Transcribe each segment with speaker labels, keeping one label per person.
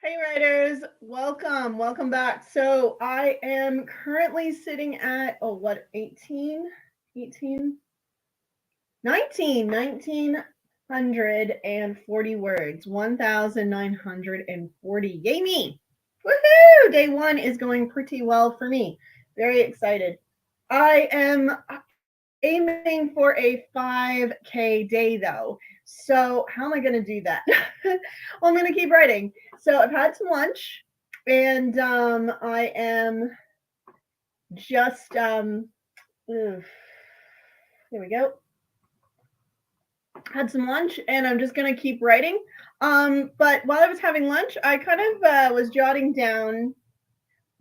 Speaker 1: Hey writers, welcome back. So I am currently sitting at 1940 words, 1940. Yay me. Woohoo! Day one is going pretty well for me. Very excited. I am aiming for a 5K day though. So how am I going to do that? Well, I'm going to keep writing. So I've had some lunch and I am just here we go. Had some lunch and I'm just going to keep writing. But while I was having lunch, I kind of was jotting down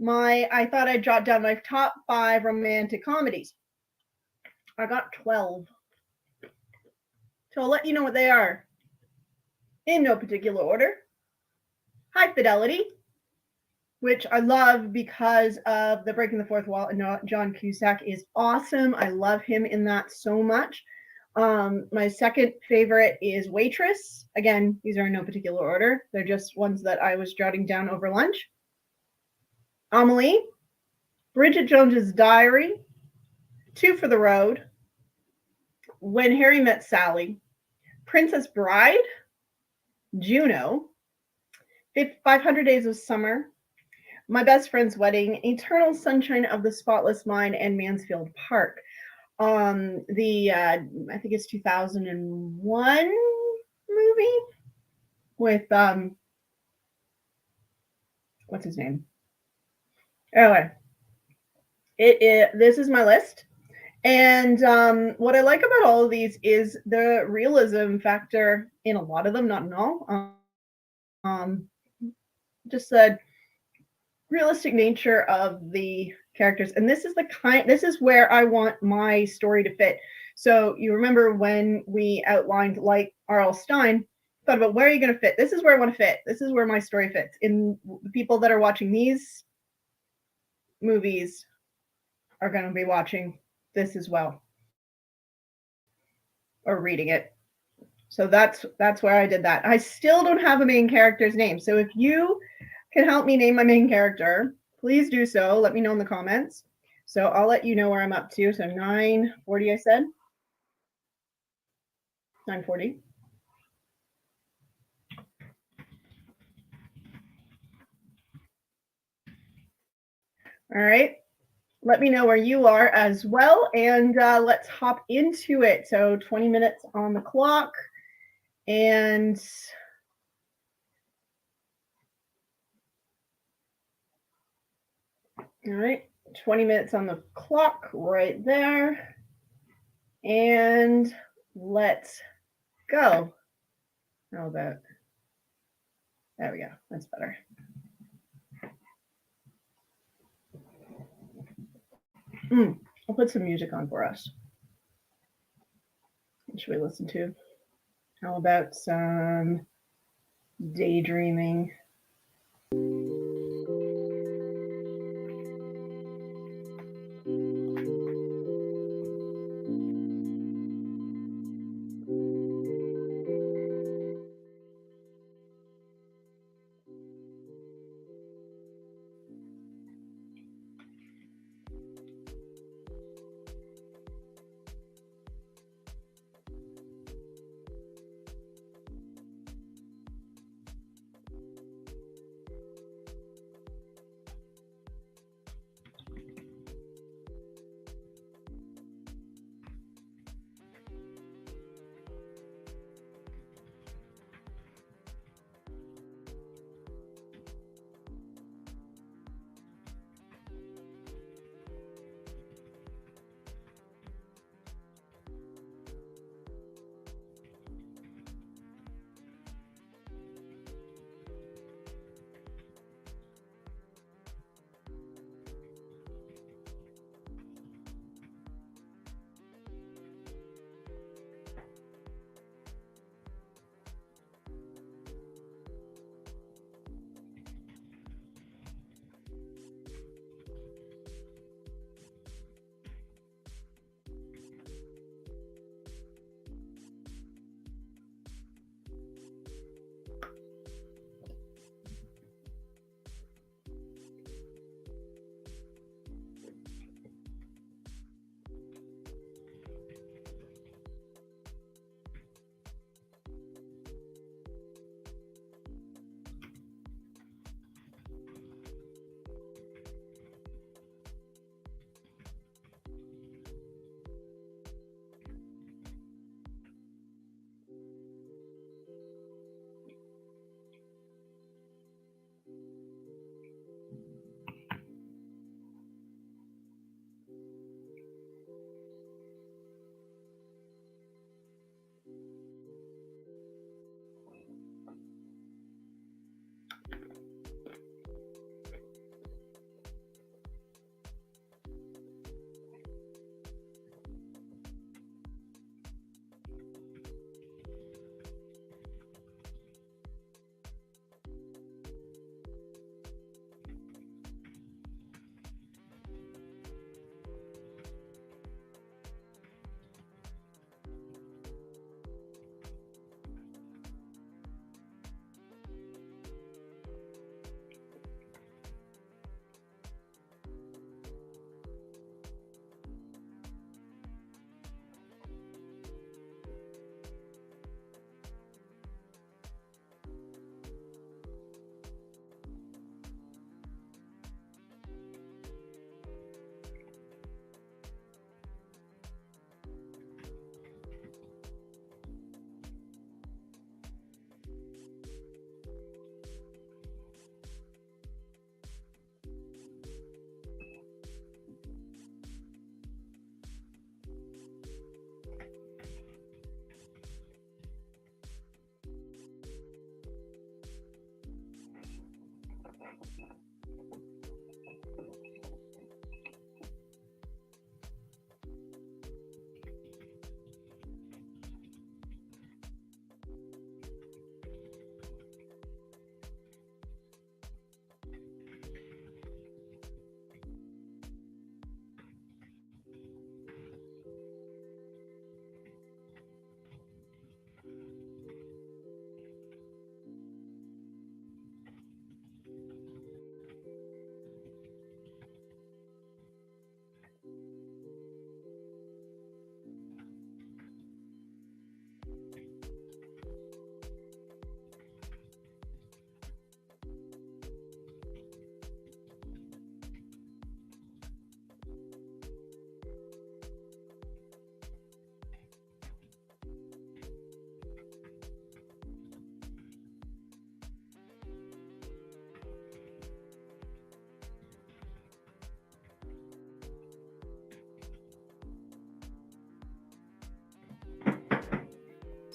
Speaker 1: I thought I'd jot down my top 5 romantic comedies. I got 12. So I'll let you know what they are. In no particular order. High Fidelity, which I love because of the breaking the fourth wall. And John Cusack is awesome. I love him in that so much. My second favorite is Waitress. Again, these are in no particular order. They're just ones that I was jotting down over lunch. Amelie, Bridget Jones's Diary, Two for the Road, When Harry Met Sally, Princess Bride, Juno, 500 Days of Summer, My Best Friend's Wedding, Eternal Sunshine of the Spotless Mind, and Mansfield Park. I think it's 2001 movie with what's his name? Anyway, this is my list. And what I like about all of these is the realism factor in a lot of them, not in all. Just the realistic nature of the characters. And this is where I want my story to fit. So you remember when we outlined like R.L. Stine, thought about where are you going to fit? This is where I want to fit. This is where my story fits. In the people that are watching these movies are going to be watching this as well, or reading it. So that's where I did that. I still don't have a main character's name. So if you can help me name my main character, please do so. Let me know in the comments. So I'll let you know where I'm up to. So 9:40, I said. 9:40. All right. Let me know where you are as well, and let's hop into it. So 20 minutes on the clock, and all right, 20 minutes on the clock right there, and let's go. How about, there we go, that's better. I'll put some music on for us. What should we listen to? How about some daydreaming?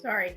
Speaker 1: Sorry.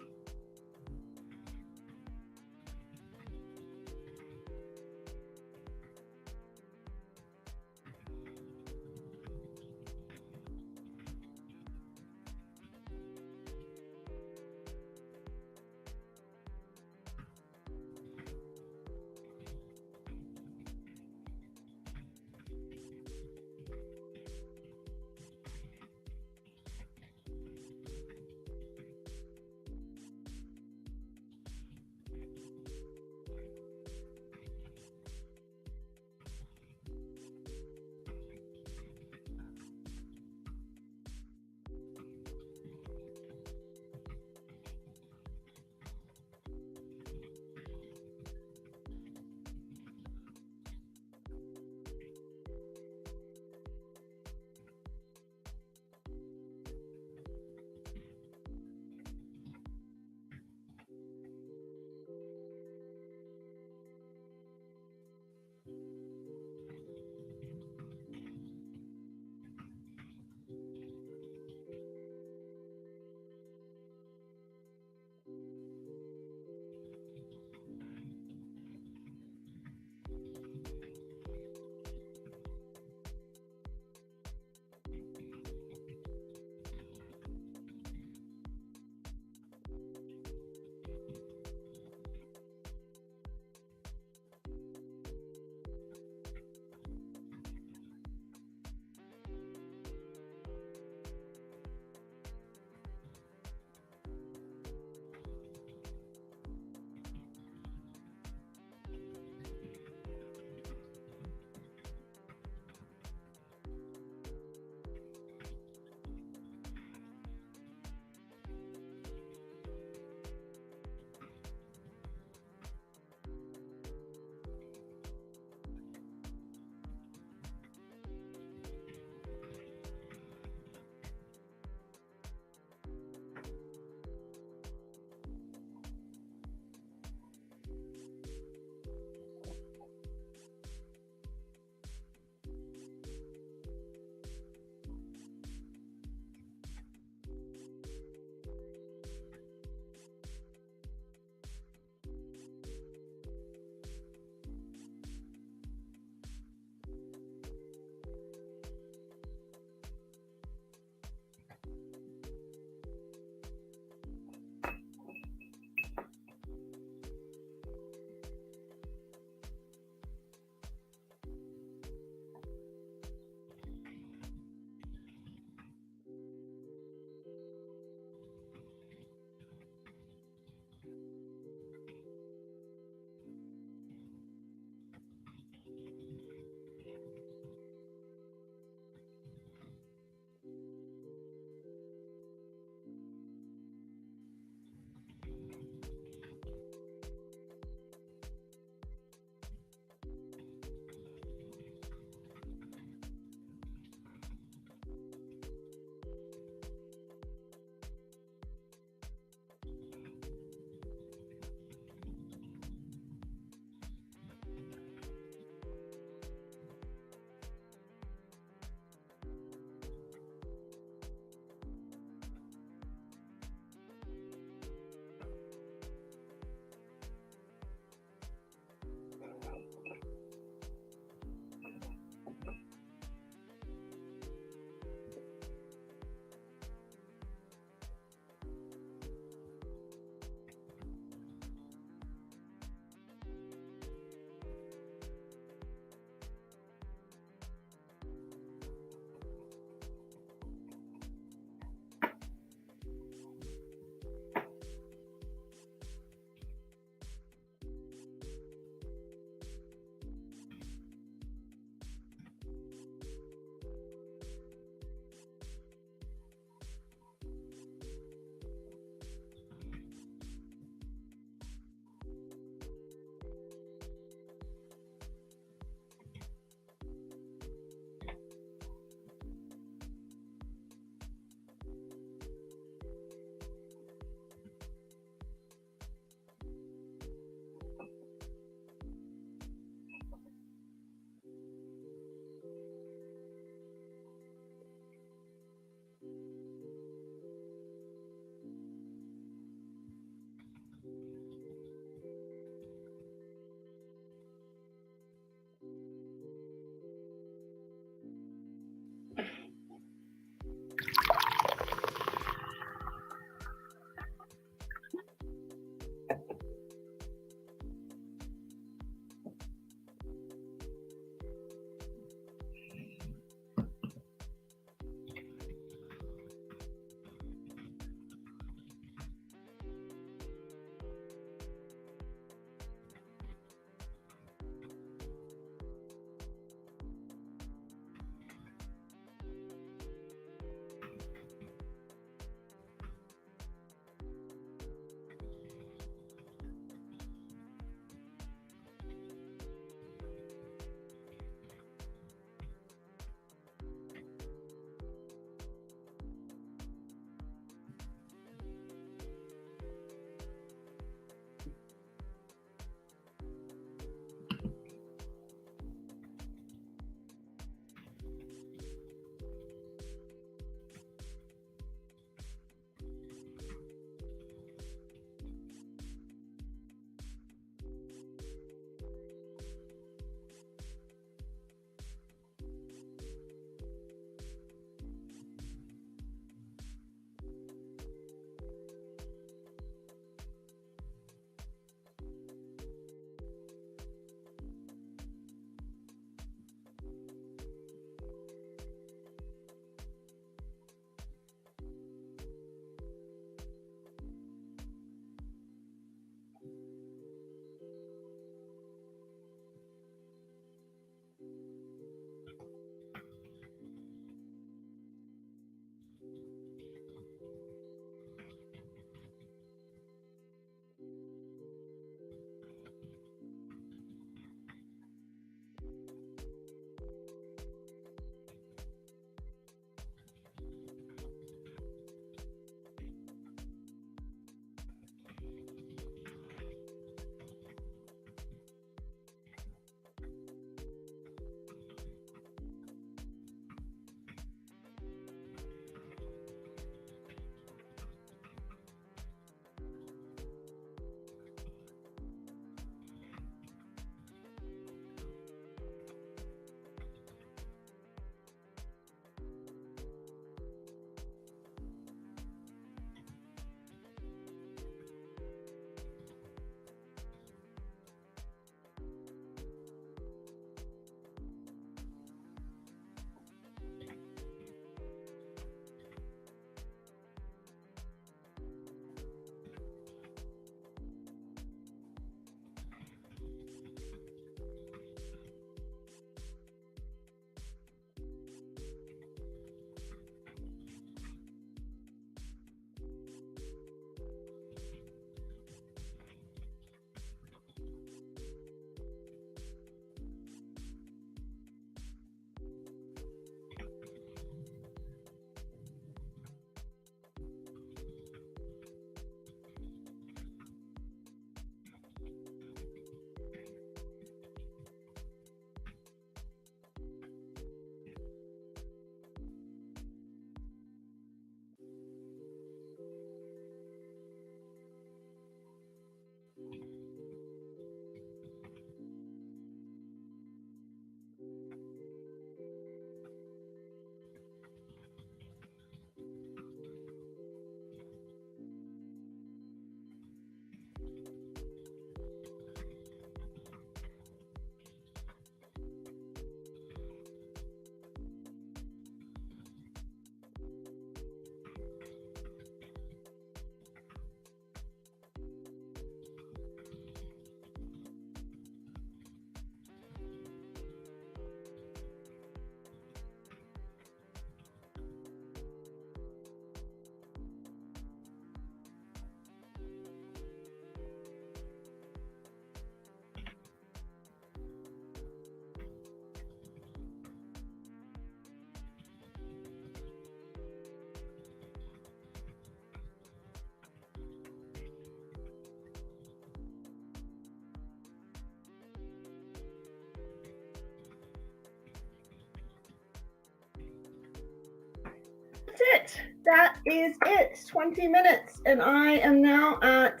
Speaker 1: that's it. That is it. 20 minutes. And I am now at,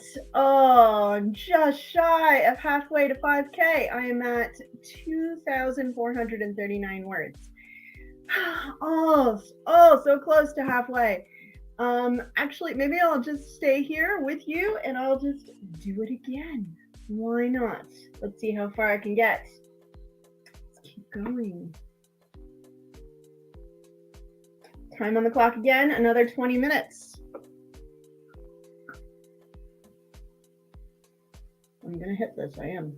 Speaker 1: just shy of halfway to 5K. I am at 2,439 words. So close to halfway. Actually, maybe I'll just stay here with you and I'll just do it again. Why not? Let's see how far I can get. Let's keep going. Time on the clock again, another 20 minutes. I'm gonna hit this, I am.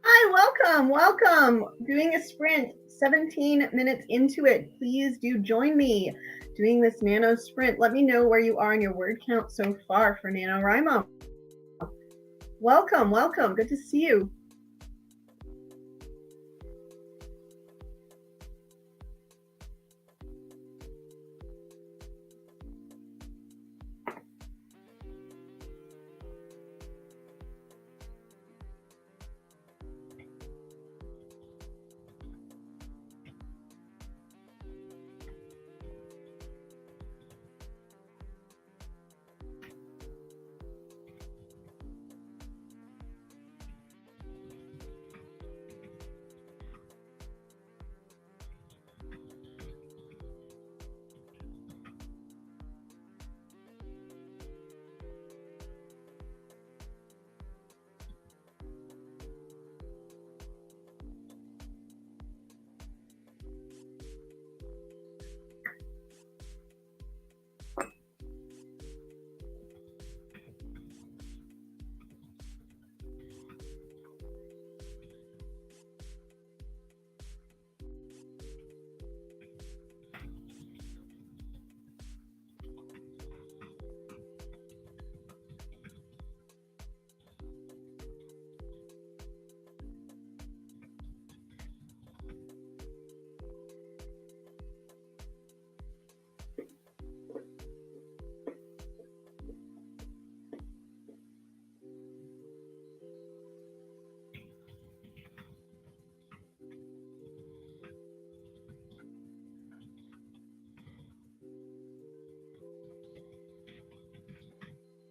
Speaker 1: Hi, welcome. Doing a sprint, 17 minutes into it. Please do join me doing this nano sprint. Let me know where you are in your word count so far for NaNoWriMo. Welcome. Good to see you.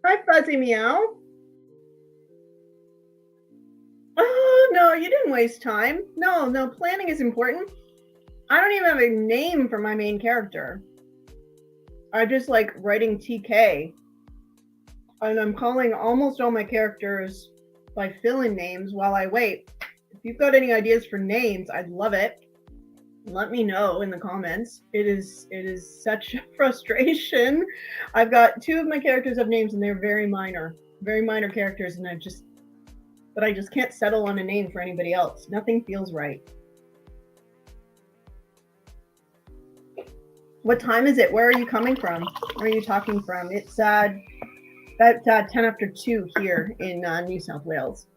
Speaker 1: Hi, Fuzzy Meow. Oh, no, you didn't waste time. No, planning is important. I don't even have a name for my main character. I'm just like writing TK. And I'm calling almost all my characters by fill-in names while I wait. If you've got any ideas for names, I'd love it. Let me know in the comments. It is such a frustration. I've got 2 of my characters have names and they're very minor characters, and I just can't settle on a name for anybody else. Nothing feels right. What time is it? Where are you coming from? Where are you talking from? It's about 10 after 2 here in New South Wales.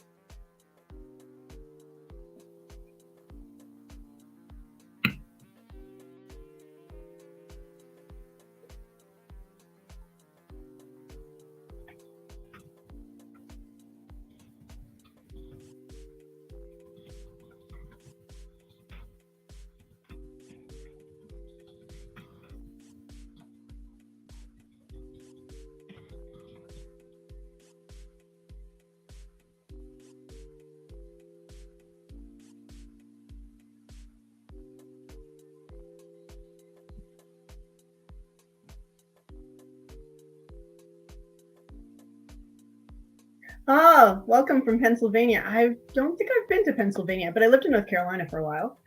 Speaker 1: Oh, welcome from Pennsylvania. I don't think I've been to Pennsylvania, but I lived in North Carolina for a while.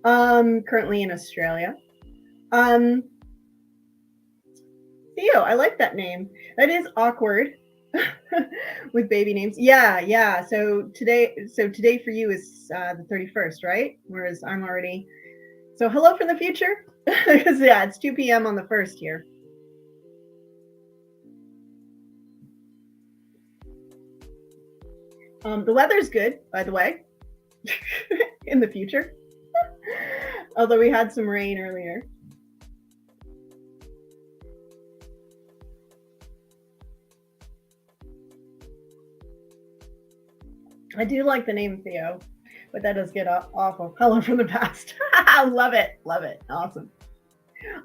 Speaker 1: Currently in Australia. Theo, I like that name. That is awkward with baby names. Yeah. So today for you is the 31st, right? Whereas I'm already. So hello from the future, because yeah, it's 2 p.m. on the 1st here. The weather's good, by the way, in the future. Although we had some rain earlier. I do like the name Theo, but that does get awful. Hello from the past. Love it. Awesome.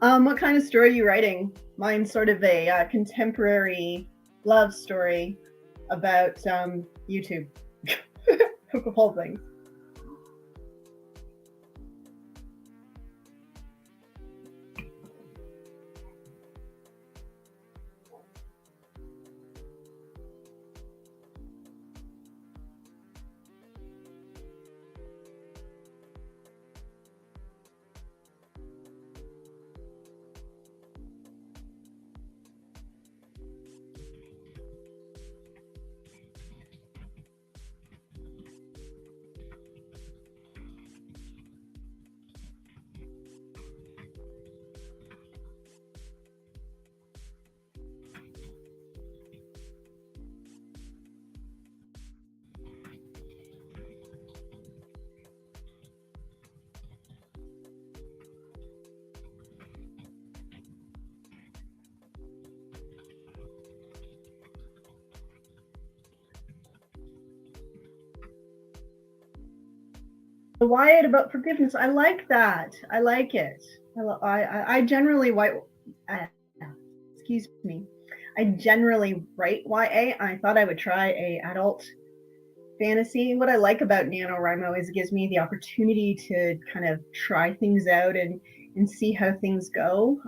Speaker 1: What kind of story are you writing? Mine's sort of a contemporary love story about YouTube, of all things. The Wyatt about forgiveness. I like that. I like it. I generally excuse me. I generally write YA. I thought I would try a adult fantasy. What I like about NaNoWriMo is it gives me the opportunity to kind of try things out and see how things go.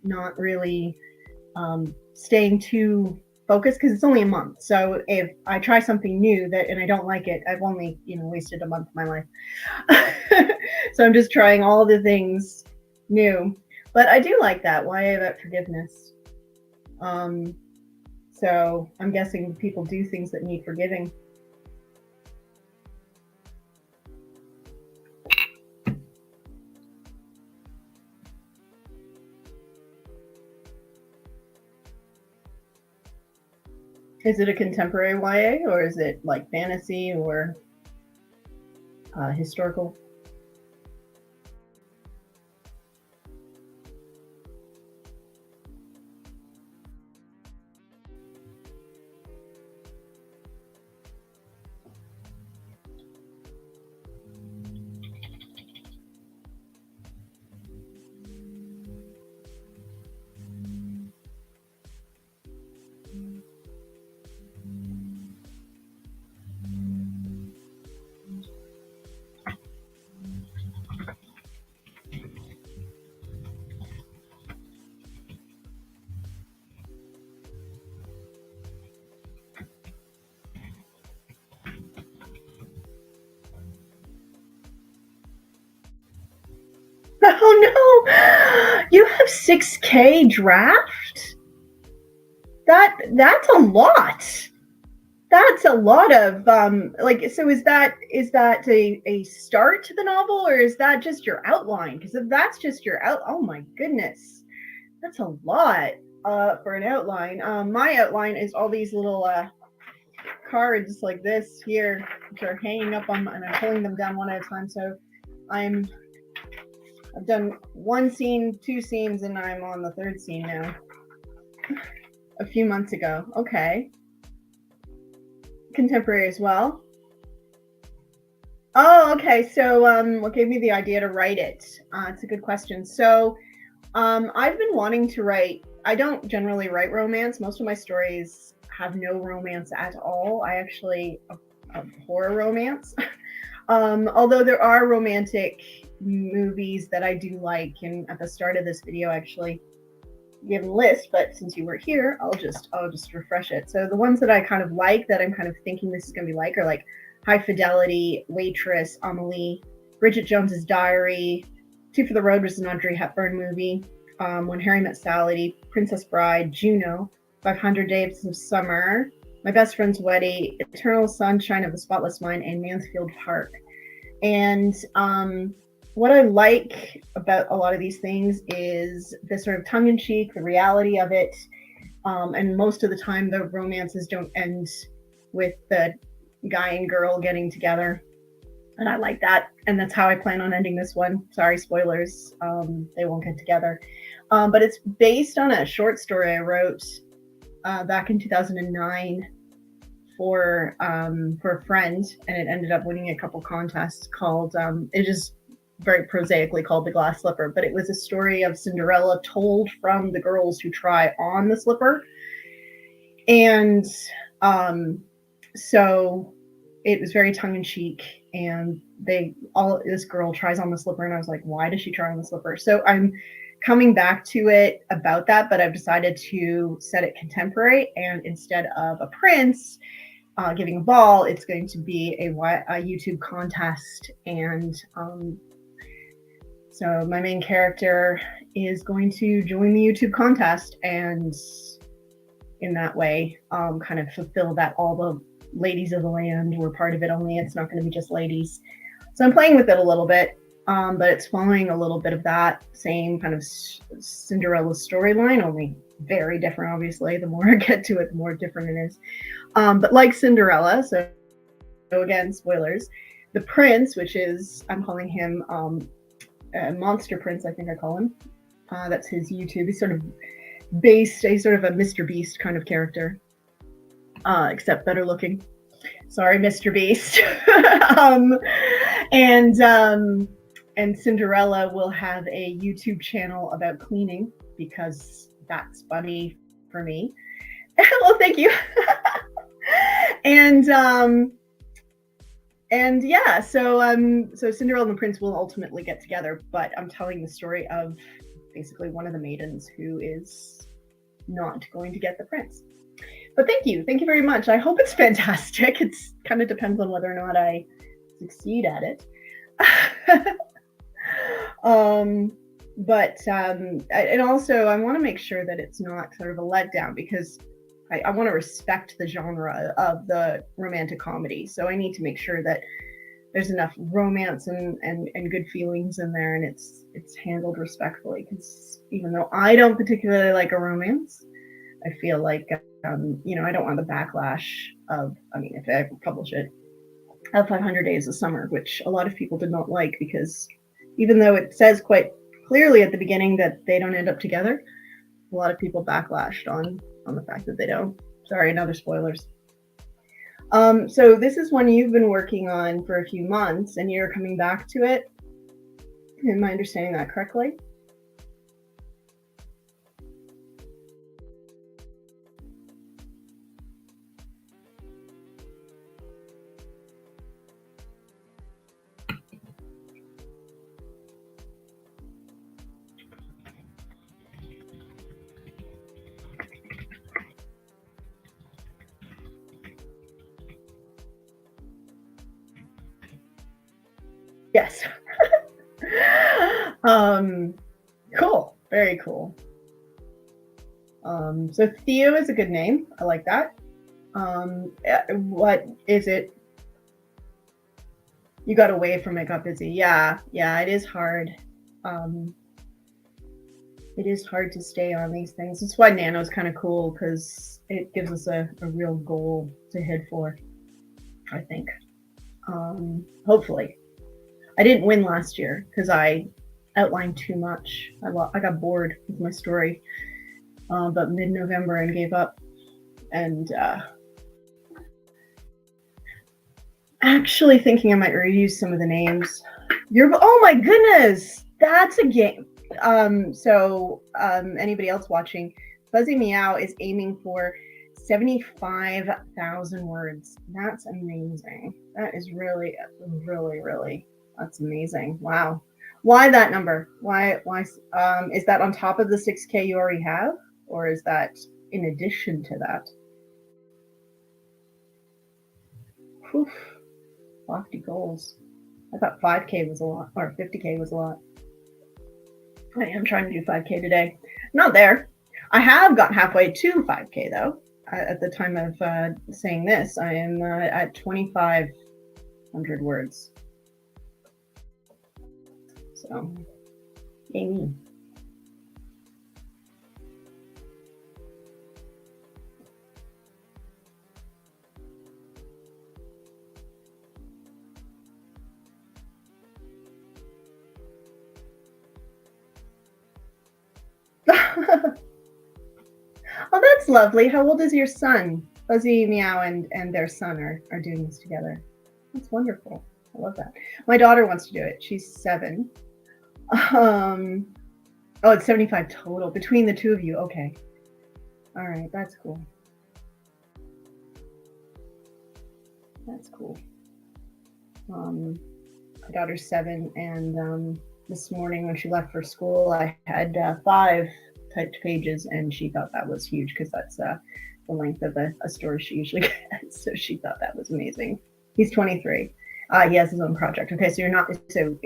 Speaker 1: Not really staying too focused because it's only a month. So if I try something new and I don't like it, I've only wasted a month of my life. So I'm just trying all the things new. But I do like that. Why about forgiveness? So I'm guessing people do things that need forgiving. Is it a contemporary YA or is it like fantasy or historical? Oh no! You have 6K draft? That's a lot. That's a lot of like, so is that a start to the novel, or is that just your outline? Because if that's just your oh my goodness, that's a lot for an outline. My outline is all these little cards like this here, which are hanging up on, and I'm pulling them down one at a time. So I've done one scene, two scenes, and I'm on the third scene now. A few months ago. Okay. Contemporary as well. Oh, okay. So what gave me the idea to write it? It's a good question. So I've been wanting to write. I don't generally write romance. Most of my stories have no romance at all. I actually abhor romance. Although there are romantic movies that I do like, and at the start of this video, actually give a list, but since you were here, I'll just refresh it. So the ones that I kind of like, that I'm kind of thinking this is going to be like, are like High Fidelity, Waitress, Amelie, Bridget Jones's Diary, Two for the Road was an Audrey Hepburn movie, When Harry Met Sally, Princess Bride, Juno, 500 Days of Summer, My Best Friend's Wedding, Eternal Sunshine of the Spotless Mind, and Mansfield Park. And what I like about a lot of these things is the sort of tongue-in-cheek, the reality of it, and most of the time the romances don't end with the guy and girl getting together, and I like that, and that's how I plan on ending this one. Sorry, spoilers, they won't get together, but it's based on a short story I wrote back in 2009 for a friend, and it ended up winning a couple contests called it just very prosaically called The Glass Slipper, but it was a story of Cinderella told from the girls who try on the slipper. And so it was very tongue-in-cheek, and this girl tries on the slipper, and I was like, why does she try on the slipper? So I'm coming back to it about that, but I've decided to set it contemporary, and instead of a prince giving a ball, it's going to be a YouTube contest. And so my main character is going to join the YouTube contest, and in that way kind of fulfill that all the ladies of the land were part of it, only it's not going to be just ladies. So I'm playing with it a little bit, but it's following a little bit of that same kind of Cinderella storyline, only very different, obviously. The more I get to it, the more different it is. But like Cinderella, so again, spoilers, the prince, which is, I'm calling him Monster Prince, I think I call him. That's his YouTube. He's sort of a Mr. Beast kind of character, except better looking. Sorry, Mr. Beast. And Cinderella will have a YouTube channel about cleaning, because that's funny for me. Well, thank you. And yeah, so Cinderella and the prince will ultimately get together, but I'm telling the story of basically one of the maidens who is not going to get the prince. But thank you very much. I hope it's fantastic. It's kind of depends on whether or not I succeed at it. And also I want to make sure that it's not sort of a letdown, because I want to respect the genre of the romantic comedy. So I need to make sure that there's enough romance and good feelings in there, and it's handled respectfully. Because even though I don't particularly like a romance, I feel like I don't want the backlash of, if I publish it, of 500 Days of Summer, which a lot of people did not like, because even though it says quite clearly at the beginning that they don't end up together, a lot of people backlashed on the fact that they don't. Sorry, another spoilers. So this is one you've been working on for a few months, and you're coming back to it. Am I understanding that correctly? Yes. Cool. Very cool. So Theo is a good name. I like that. What is it? You got away from it, got busy. Yeah, it is hard. It is hard to stay on these things. That's why Nano is kind of cool, because it gives us a real goal to head for, I think. Hopefully. I didn't win last year because I outlined too much. I got bored with my story about mid-November and gave up. And actually thinking I might reuse some of the names. Oh my goodness, that's a game. Anybody else watching, Fuzzy Meow is aiming for 75,000 words. That's amazing. That is really, really, really, that's amazing. Wow. Why that number? Why is that on top of the 6K you already have, or is that in addition to that? Oof. Lofty goals. I thought 5K was a lot, or 50K was a lot. I am trying to do 5K today. Not there. I have got halfway to 5K though. At the time of saying this, I am at 2,500 words. So, yay me. Oh, that's lovely. How old is your son? Fuzzy Meow and their son are doing this together. That's wonderful. I love that. My daughter wants to do it. She's 7. Oh, it's 75 total between the two of you. Okay. All right. That's cool. That's cool. My daughter's 7, and this morning when she left for school, I had 5 typed pages, and she thought that was huge because that's the length of a story she usually gets. So she thought that was amazing. He's 23. He has his own project. Okay, so you're not. So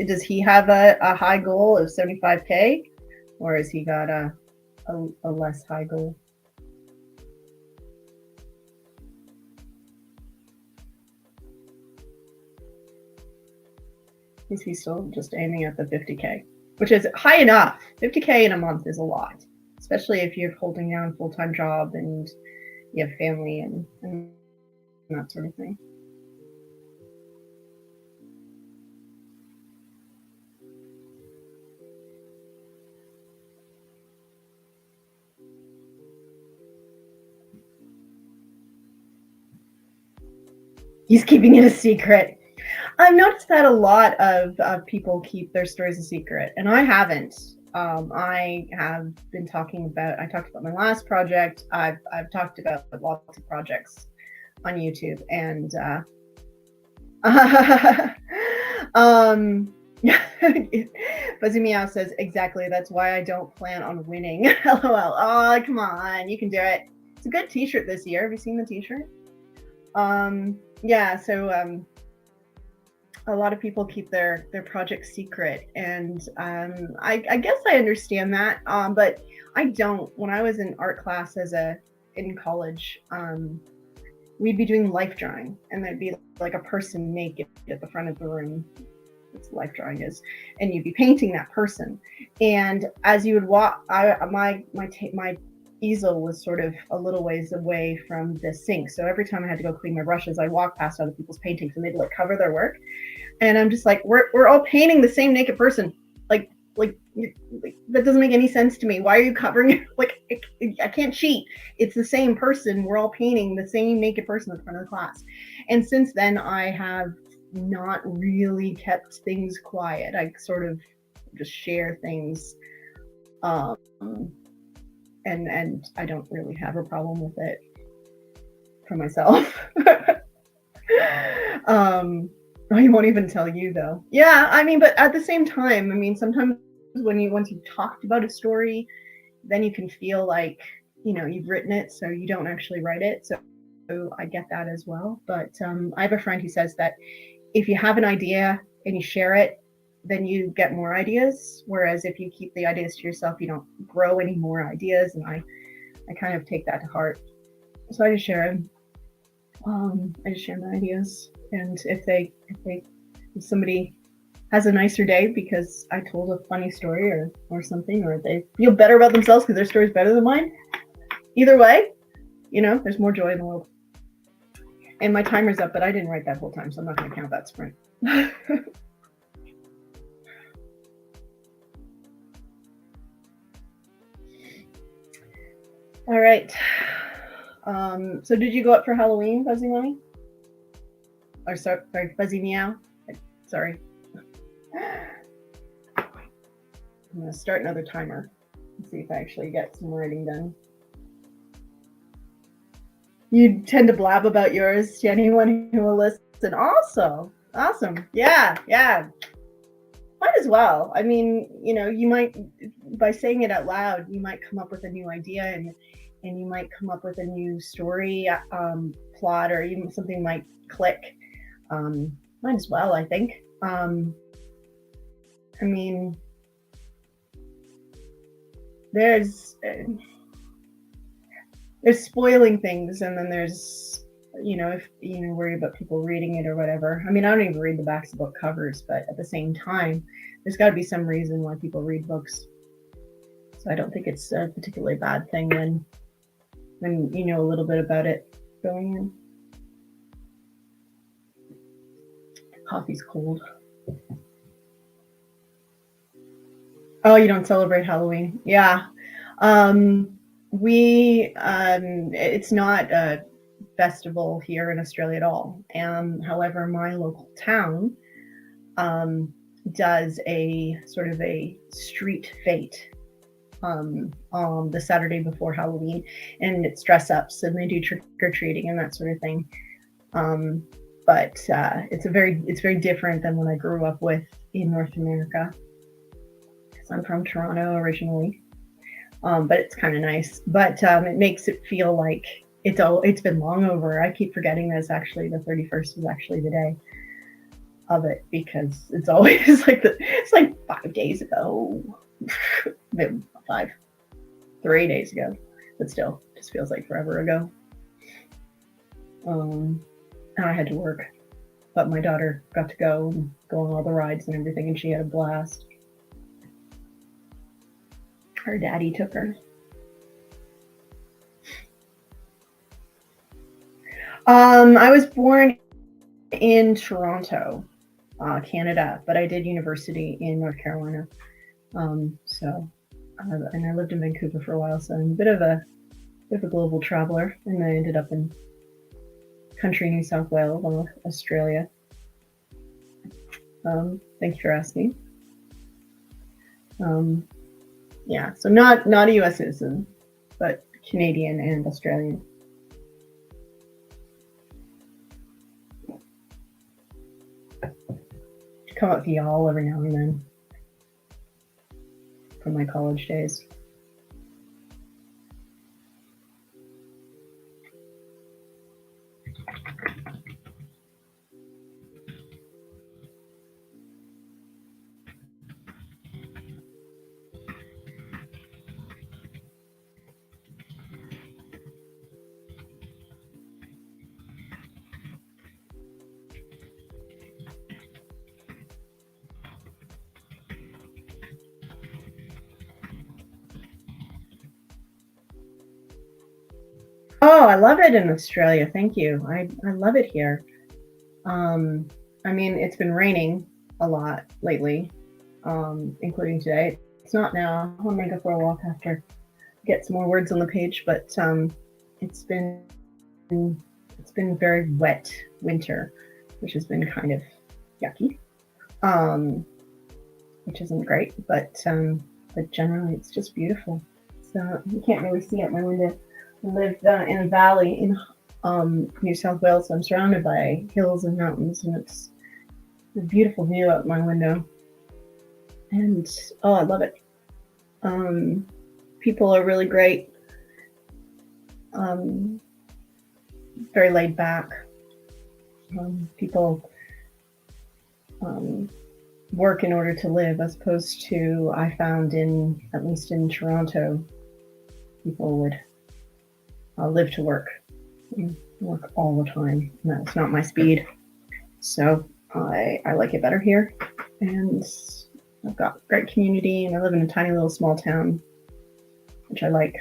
Speaker 1: does he have a high goal of 75K, or has he got a less high goal? Is he still just aiming at the 50K, which is high enough? 50K in a month is a lot, especially if you're holding down a full-time job and you have family and that sort of thing. He's keeping it a secret. I've noticed that a lot of people keep their stories a secret, and I haven't. I have been talking about. I talked about my last project. I've talked about lots of projects on YouTube, and Fuzzy Meow says exactly. That's why I don't plan on winning. LOL. Oh, come on, you can do it. It's a good T-shirt this year. Have you seen the T-shirt? Yeah. So a lot of people keep their projects secret, and I guess I understand that, but I don't. When I was in art class in college, we'd be doing life drawing, and there'd be like a person naked at the front of the room. That's what life drawing is, and you'd be painting that person. And as you would walk, my easel was sort of a little ways away from the sink, so every time I had to go clean my brushes, I walked past other people's paintings, and they'd like cover their work. And I'm just like, we're all painting the same naked person. Like that doesn't make any sense to me. Why are you covering it? Like, I can't cheat. It's the same person. We're all painting the same naked person in front of the class. And since then, I have not really kept things quiet. I sort of just share things, and I don't really have a problem with it for myself. I won't even tell you though. Yeah, I mean, but at the same time, I mean, sometimes once you've talked about a story, then you can feel like, you've written it, so you don't actually write it. So I get that as well. But I have a friend who says that if you have an idea and you share it, then you get more ideas. Whereas if you keep the ideas to yourself, you don't grow any more ideas. And I kind of take that to heart. So I just share them. I just share my ideas. And if somebody has a nicer day because I told a funny story or something, or they feel better about themselves because their story's better than mine, either way, there's more joy in the world. And my timer's up, but I didn't write that whole time, so I'm not going to count that sprint. All right. So did you go up for Halloween, Fuzzy Mommy? Or sorry, Fuzzy Meow? Sorry. I'm going to start another timer and see if I actually get some writing done. You tend to blab about yours to anyone who will listen. Also, awesome. Yeah. Might as well. I mean, you might, by saying it out loud, you might come up with a new idea and you might come up with a new story plot, or even something might click. Might as well, I think. I mean, there's spoiling things, and then there's, if worry about people reading it or whatever. I mean, I don't even read the backs of book covers, but at the same time, there's got to be some reason why people read books. So I don't think it's a particularly bad thing when you know a little bit about it going in. Coffee's cold. Oh, you don't celebrate Halloween? Yeah. It's not a festival here in Australia at all. However, my local town does a sort of a street fete on the Saturday before Halloween, and it's dress ups and they do trick or treating and that sort of thing. But it's very different than what I grew up with in North America, because I'm from Toronto originally. But it's kind of nice. But it makes it feel like it's been long over. I keep forgetting that it's actually the 31st is actually the day of it, because it's always it's like 5 days ago. 3 days ago, but still, just feels like forever ago. And I had to work, but my daughter got to go on all the rides and everything, and she had a blast. Her daddy took her. I was born in Toronto, Canada, but I did university in North Carolina. And I lived in Vancouver for a while, so I'm a bit of a global traveler, and I ended up in country New South Wales, Australia. Thank you for asking. Yeah, so not a U.S. citizen, but Canadian and Australian. Come up with y'all every now and then from my college days. Oh, I love it in Australia. Thank you. I love it here. I mean, it's been raining a lot lately, including today. It's not now. I'm gonna go for a walk after, get some more words on the page, but it's been very wet winter, which has been kind of yucky, which isn't great, but generally it's just beautiful. So you can't really see out my window. I live in a valley in New South Wales, so I'm surrounded by hills and mountains, and it's a beautiful view out my window. And oh, I love it. People are really great. Very laid back. People work in order to live, as opposed to, I found at least in Toronto, people would live to work all the time. And that's not my speed. So I like it better here. And I've got great community, and I live in a tiny little small town, which I like.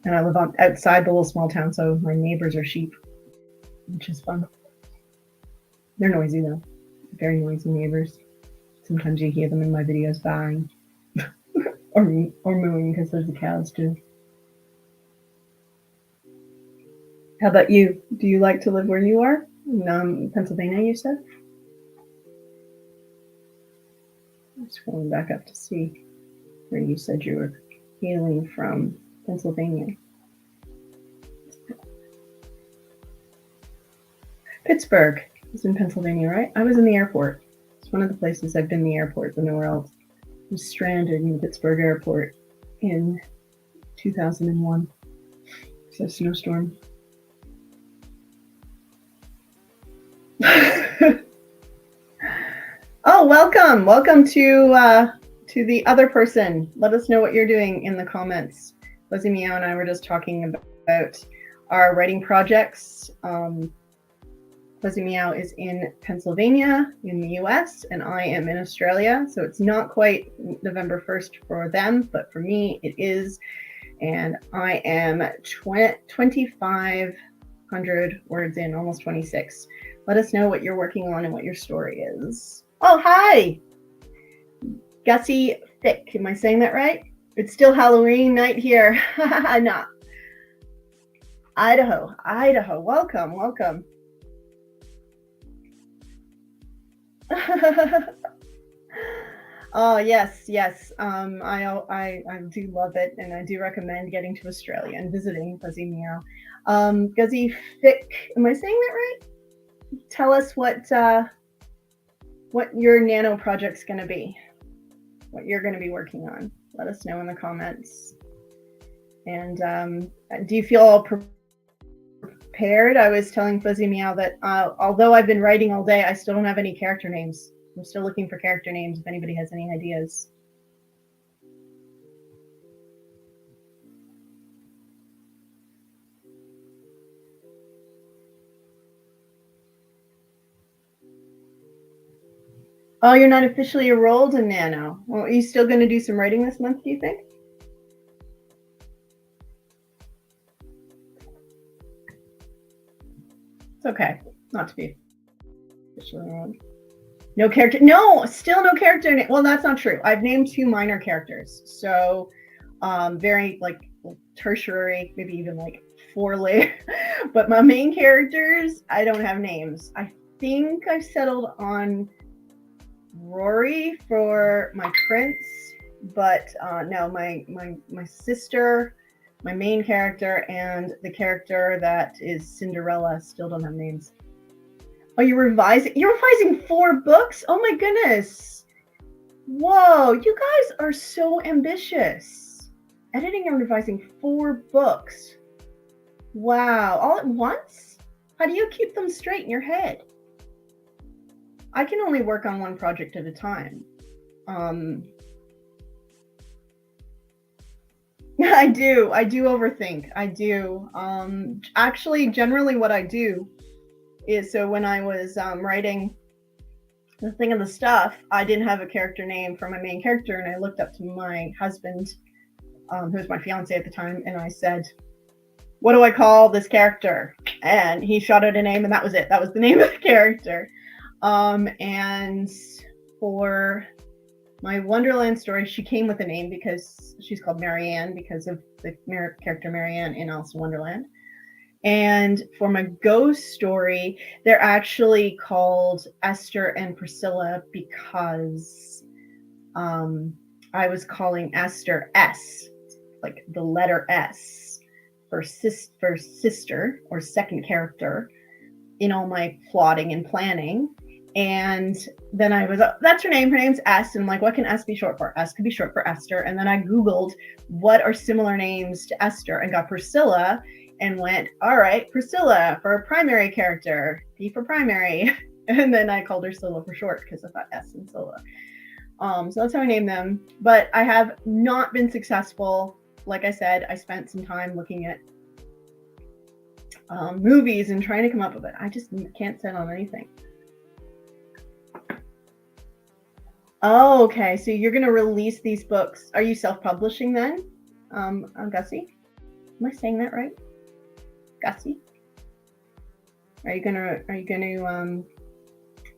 Speaker 1: And I live outside the little small town, so my neighbors are sheep, which is fun. They're noisy though, very noisy neighbors. Sometimes you hear them in my videos baaing or mooing, because there's the cows too. How about you? Do you like to live where you are? In Pennsylvania, you said? I'm scrolling back up to see where you said you were hailing from. Pennsylvania. Pittsburgh is in Pennsylvania, right? I was in the airport. It's one of the places I've been, the airport, but nowhere else. I was stranded in the Pittsburgh airport in 2001. It's a snowstorm. Oh, welcome. Welcome to the other person. Let us know what you're doing in the comments. Fuzzy Meow and I were just talking about our writing projects. Fuzzy Meow is in Pennsylvania in the US, and I am in Australia. So it's not quite November 1st for them, but for me it is. And I am 2,500 words in, almost 26. Let us know what you're working on and what your story is. Oh, hi! Gussie Thick, am I saying that right? It's still Halloween night here. No. Idaho, welcome, welcome. Oh, yes. I do love it, and I do recommend getting to Australia and visiting Fuzzy Meow. Gussie Thick, am I saying that right? Tell us what your nano project's going to be, what you're going to be working on. Let us know in the comments. And do you feel all prepared? I was telling Fuzzy Meow that although I've been writing all day, I still don't have any character names. I'm still looking for character names if anybody has any ideas. Oh, you're not officially enrolled in Nano. Well, are you still going to do some writing this month, do you think? It's okay not to be officially enrolled. No character. No, still no character name. Well, that's not true. I've named 2 minor characters. So very like tertiary, maybe even like 4 layer. But my main characters, I don't have names. I think I've settled on Rory for my prince, but no, my sister, my main character, and the character that is Cinderella still don't have names. Oh, you're revising? You're revising 4 books? Oh my goodness. Whoa, you guys are so ambitious. Editing and revising 4 books. Wow, all at once? How do you keep them straight in your head? I can only work on one project at a time. I do overthink. I do. Actually, generally what I do is, so when I was writing The Thing of the Stuff, I didn't have a character name for my main character, and I looked up to my husband, who was my fiance at the time, and I said, what do I call this character? And he shot out a name, and that was it. That was the name of the character. And for my Wonderland story, she came with a name because she's called Marianne because of the character Marianne in Alice in Wonderland. And for my ghost story, they're actually called Esther and Priscilla because I was calling Esther S, like the letter S, for sister or second character in all my plotting and planning. And then I was, that's her name. Her name's S. And I'm like, what can S be short for? S could be short for Esther. And then I Googled what are similar names to Esther and got Priscilla and went, all right, Priscilla for a primary character, P for primary. And then I called her Scylla for short because I thought S and Scylla. So that's how I named them. But I have not been successful. Like I said, I spent some time looking at movies and trying to come up with it. I just can't settle on anything. Oh, okay. So you're going to release these books. Are you self-publishing then, Gussie? Am I saying that right? Gussie?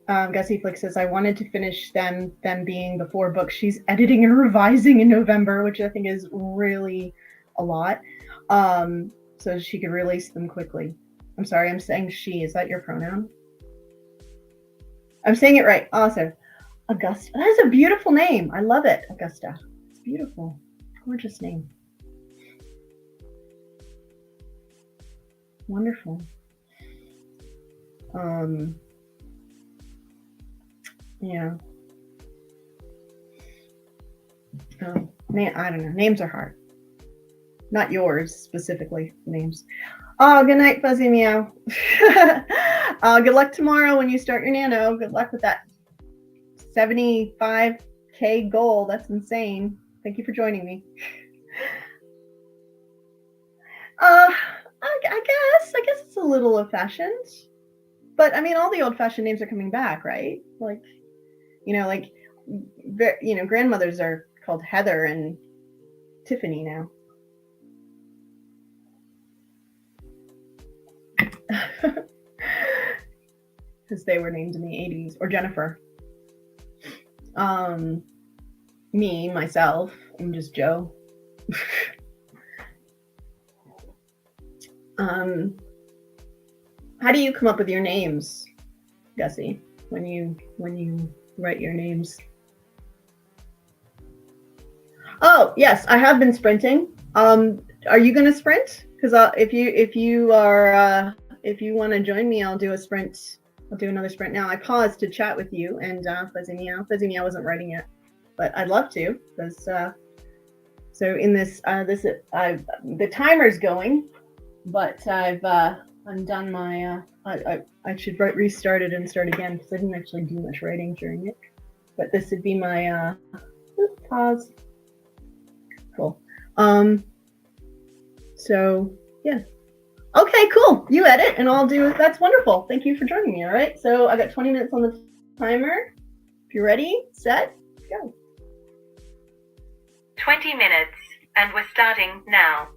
Speaker 1: Gussie Flick says, I wanted to finish them being the 4 books she's editing and revising in November, which I think is really a lot. So she could release them quickly. I'm sorry, I'm saying she. Is that your pronoun? I'm saying it right. Awesome. Augusta. That is a beautiful name. I love it, Augusta. It's beautiful. Gorgeous name. Wonderful. Yeah. Oh, I don't know. Names are hard. Not yours specifically, names. Oh, good night, Fuzzy Meow. Good luck tomorrow when you start your nano. Good luck with that 75K goal. That's insane. Thank you for joining me. I guess it's a little old-fashioned. But I mean, all the old-fashioned names are coming back, right? Like, grandmothers are called Heather and Tiffany now. Because they were named in the 80s. Or Jennifer. Myself, I'm just Joe. How do you come up with your names, Gussie, when you write your names? Oh, yes, I have been sprinting. Are you going to sprint? Because if you want to join me, I'll do a sprint. I'll do another sprint now. I paused to chat with you and Fuzzy Meow. Fuzzy Meow wasn't writing yet, but I'd love to, because so in this the timer's going, but I'm done my I should restart it and start again, because I didn't actually do much writing during it. But this would be my pause. Cool. So yeah. Okay, cool. You edit and I'll do it. That's wonderful. Thank you for joining me. All right. So I got 20 minutes on the timer. If you're ready, set, go.
Speaker 2: 20 minutes, and we're starting now.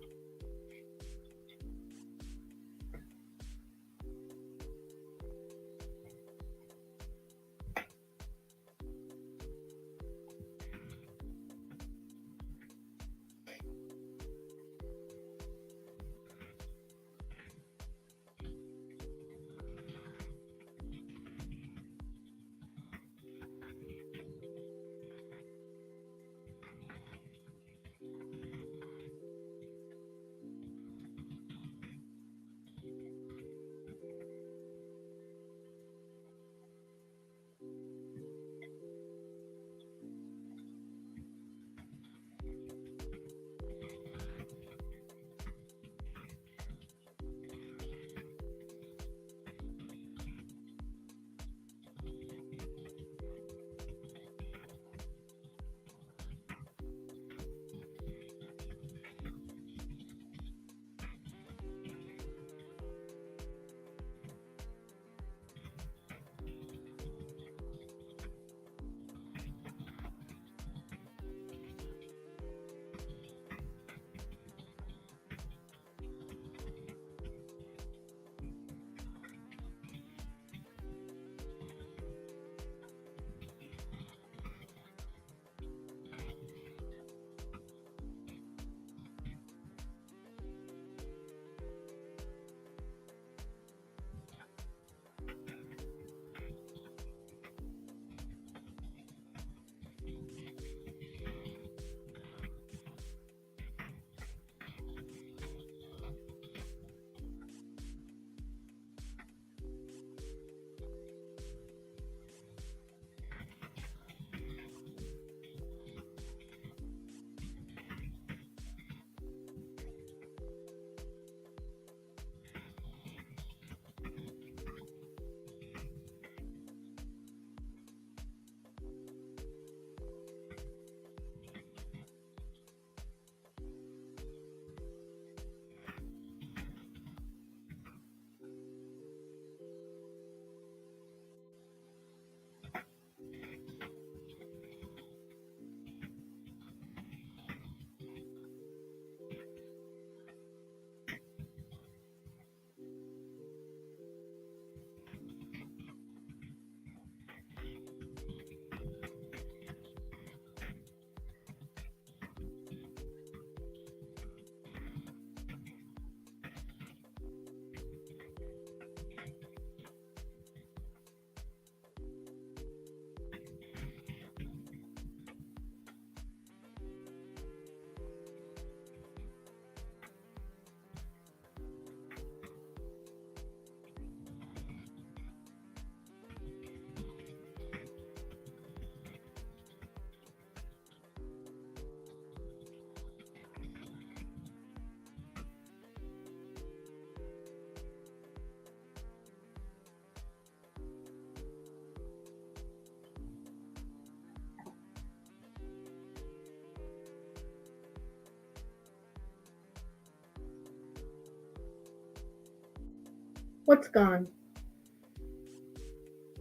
Speaker 1: What's gone?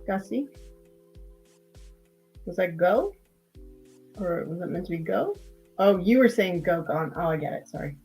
Speaker 1: Gussie? Was that go? Or was it meant to be go? Oh, you were saying go gone. Oh, I get it. Sorry.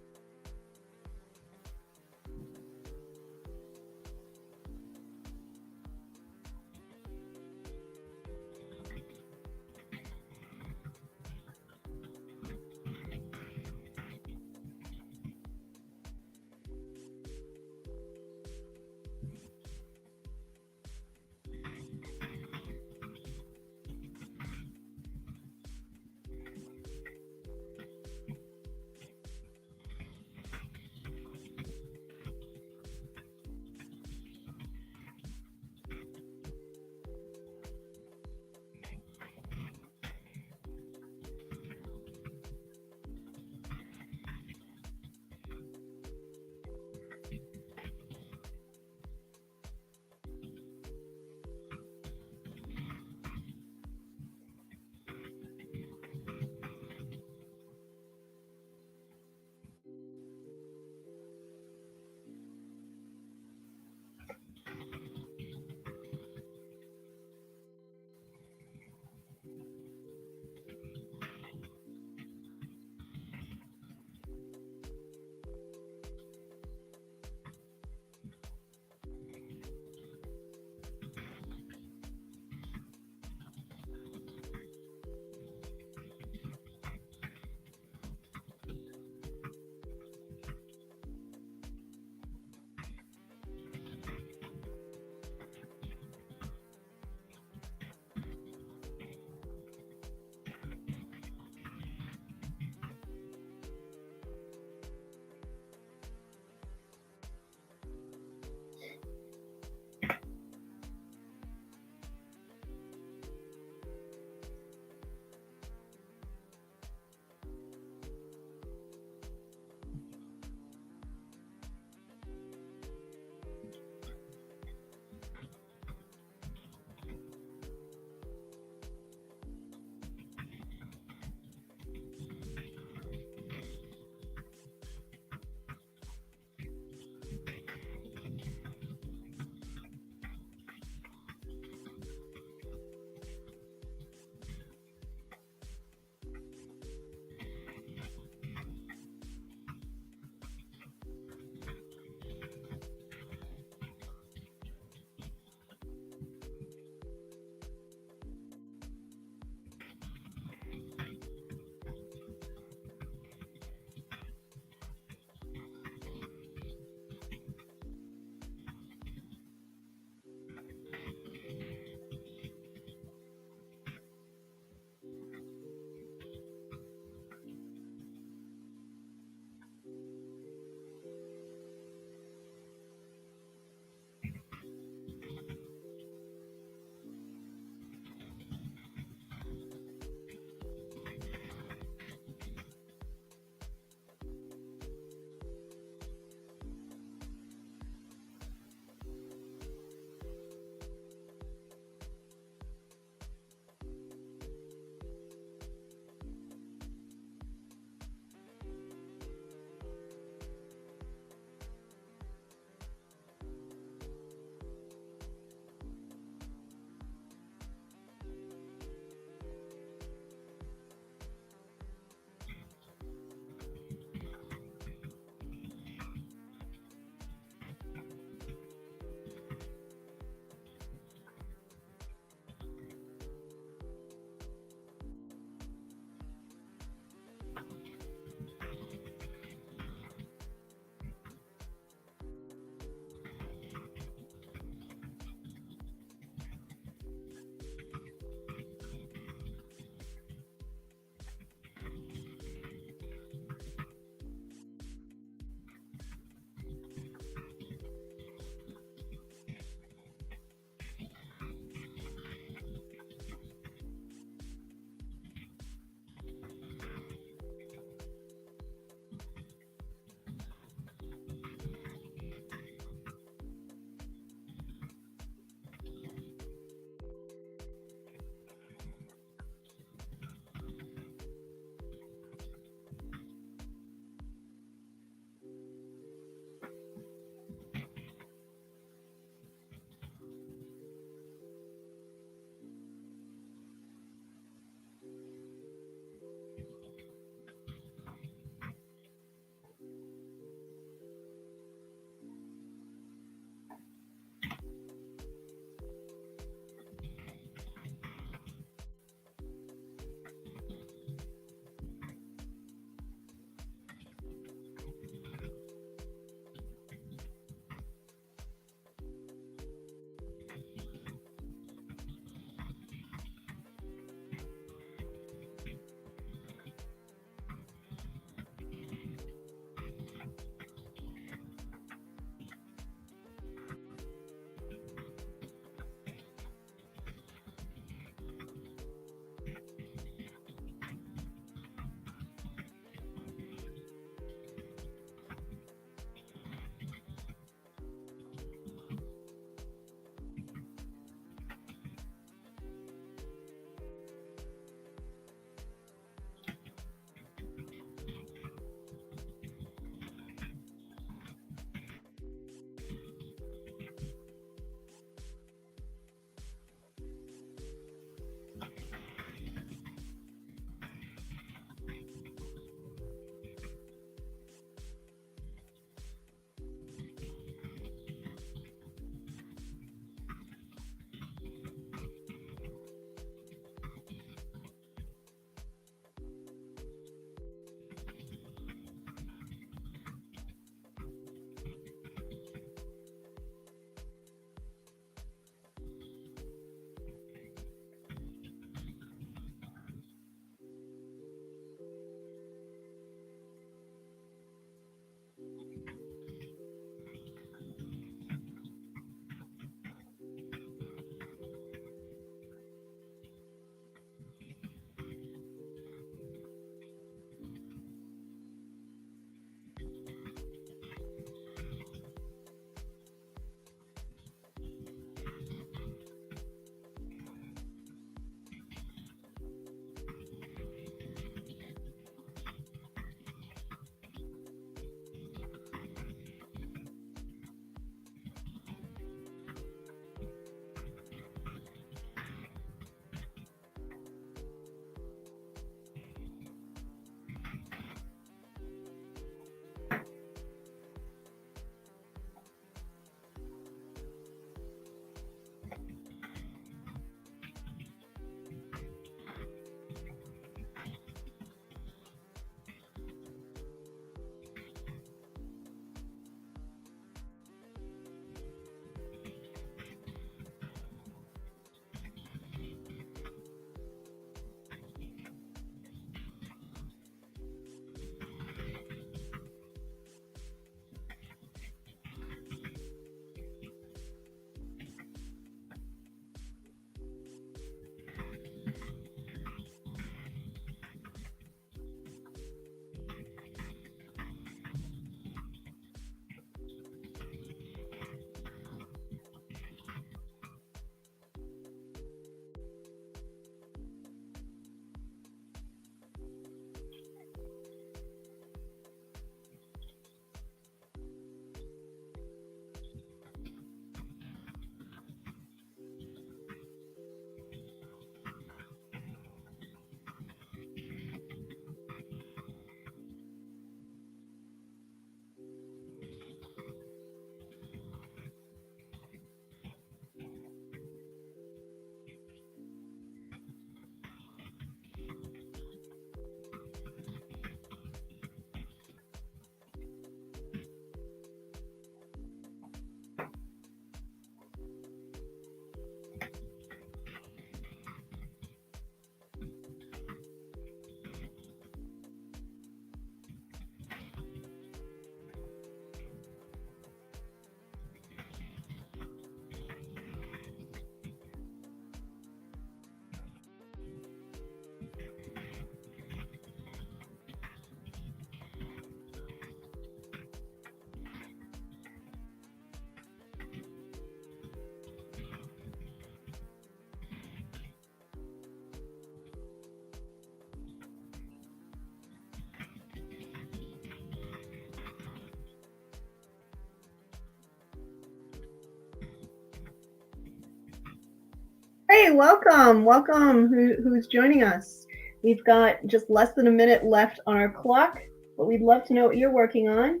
Speaker 1: welcome. Welcome who's joining us. We've got just less than a minute left on our clock, but we'd love to know what you're working on.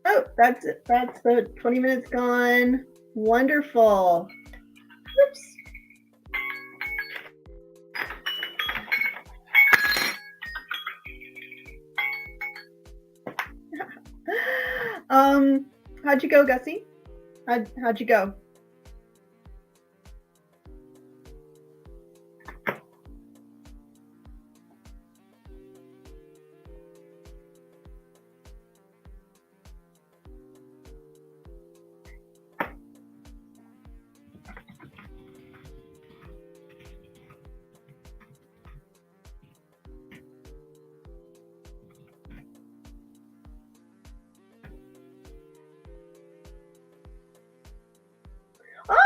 Speaker 1: Oh, that's it. That's the 20 minutes gone. Wonderful. Oops. How'd you go, Gussie? How'd you go?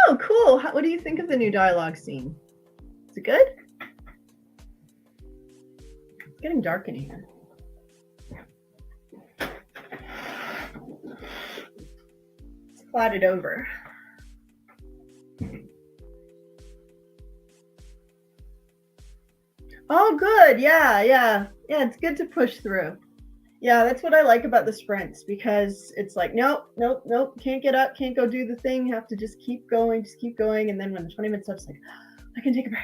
Speaker 1: Oh, cool. What do you think of the new dialogue scene? Is it good? It's getting dark in here. It's clouded over. Oh, good. Yeah, it's good to push through. Yeah, that's what I like about the sprints, because it's like, nope, can't get up, can't go do the thing, have to just keep going. And then when the 20 minutes up, it's like, I can take a break.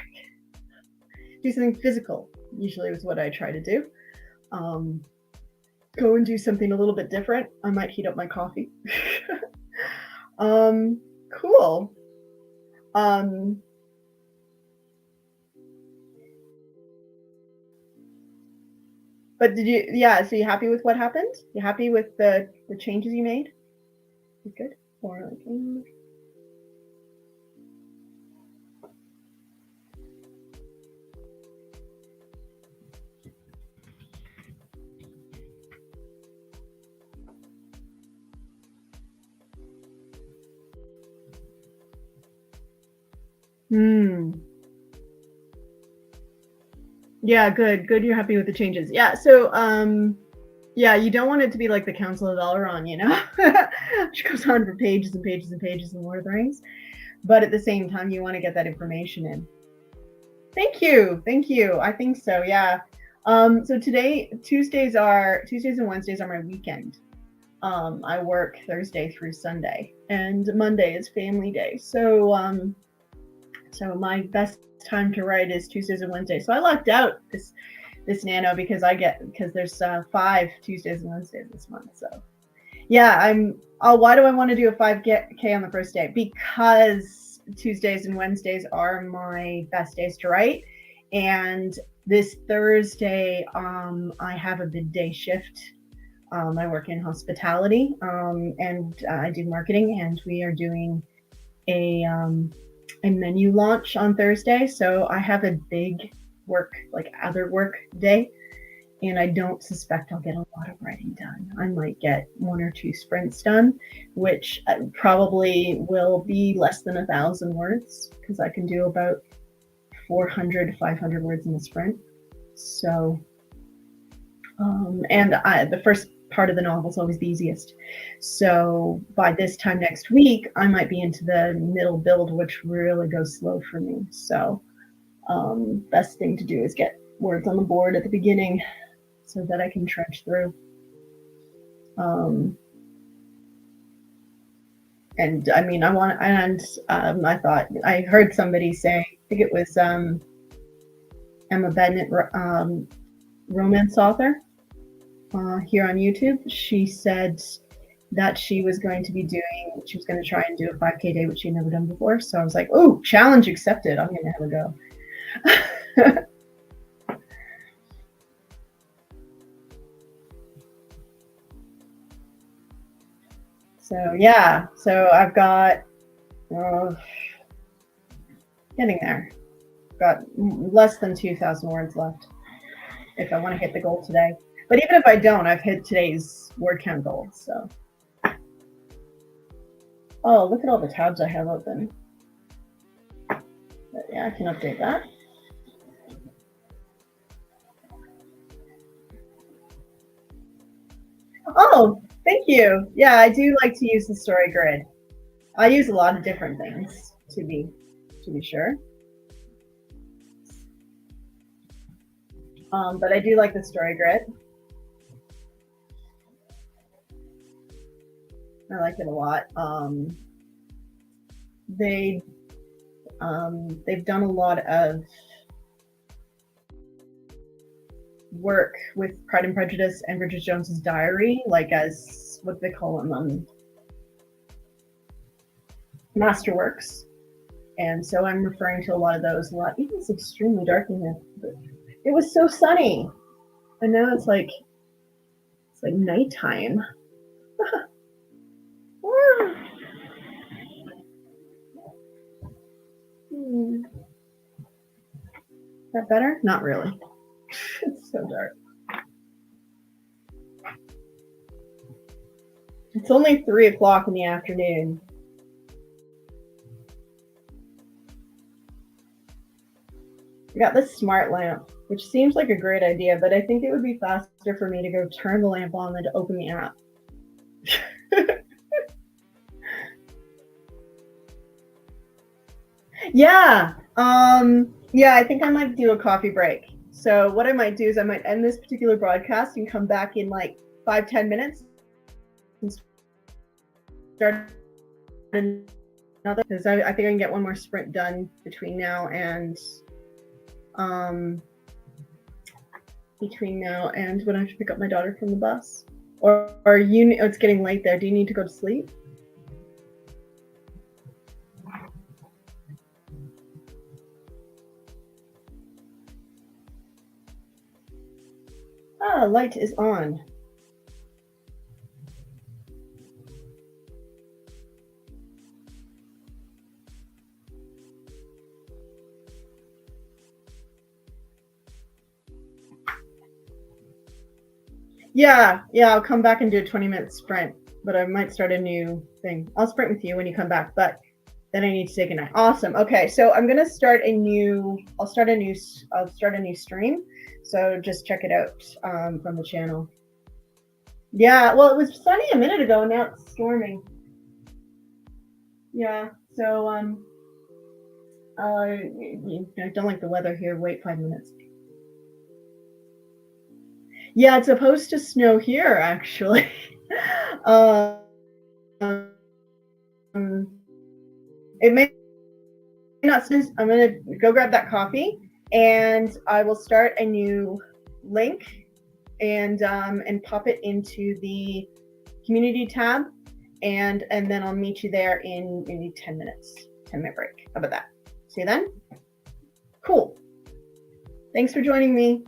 Speaker 1: Do something physical, usually is what I try to do. Go and do something a little bit different. I might heat up my coffee. Cool. But so you happy with what happened? You happy with the changes you made? You good? Or like, Yeah, good. You're happy with the changes. Yeah. So, yeah, you don't want it to be like the Council of Elrond, which goes on for pages and pages and pages in Lord of the Rings. But at the same time, you want to get that information in. Thank you. I think so. Yeah. So today, Tuesdays and Wednesdays are my weekend. I work Thursday through Sunday, and Monday is family day. So, my best time to write is Tuesdays and Wednesdays. So I lucked out this nano because there's 5 Tuesdays and Wednesdays this month. So yeah, why do I want to do a 5K on the first day? Because Tuesdays and Wednesdays are my best days to write. And this Thursday, I have a midday shift. I work in hospitality, and I do marketing, and we are doing a menu launch on Thursday. So I have a big other work day, and I don't suspect I'll get a lot of writing done. I might get 1 or 2 sprints done, which probably will be less than 1,000 words, because I can do about 400 to 500 words in a sprint. So, and the first part of the novel is always the easiest. So by this time next week, I might be into the middle build, which really goes slow for me. So best thing to do is get words on the board at the beginning so that I can trudge through. And I mean, I thought I heard somebody say, I think it was Emma Bennett, romance author. here on YouTube. She said that she was going to try and do a 5K day, which she'd never done before. So I was like, oh, challenge accepted. I'm going to have a go. So yeah, so I've got getting there. Got less than 2,000 words left if I want to hit the goal today. But even if I don't, I've hit today's word count goal. So, oh, look at all the tabs I have open. But yeah, I can update that. Oh, thank you. Yeah, I do like to use the story grid. I use a lot of different things to be sure. But I do like the story grid. I like it a lot. They've done a lot of work with Pride and Prejudice and Bridget Jones's Diary, like as what they call them, masterworks. And so I'm referring to a lot of those a lot. Even it's extremely dark in here. But it was so sunny, and now it's like nighttime. Is that better? Not really. It's so dark. It's only 3 o'clock in the afternoon. I got this smart lamp, which seems like a great idea, but I think it would be faster for me to go turn the lamp on than to open the app. Yeah. Yeah, I think I might do a coffee break. So what I might do is I might end this particular broadcast and come back in like 5-10 minutes and start another, because I think I can get one more sprint done between now and when I have to pick up my daughter from the bus. Or it's getting late there. Do you need to go to sleep? Ah, light is on. Yeah, I'll come back and do a 20-minute sprint, but I might start a new thing. I'll sprint with you when you come back, but then I need to say goodnight. Awesome. Okay, so I'm gonna start a new stream. So just check it out from the channel. Yeah, well, it was sunny a minute ago, and now it's storming. Yeah, so I don't like the weather here. Wait 5 minutes. Yeah, it's supposed to snow here, actually. It may not. I'm gonna go grab that coffee, and I will start a new link and pop it into the community tab, and then I'll meet you there in maybe 10 minutes. 10-minute break. How about that? See you then. Cool. Thanks for joining me.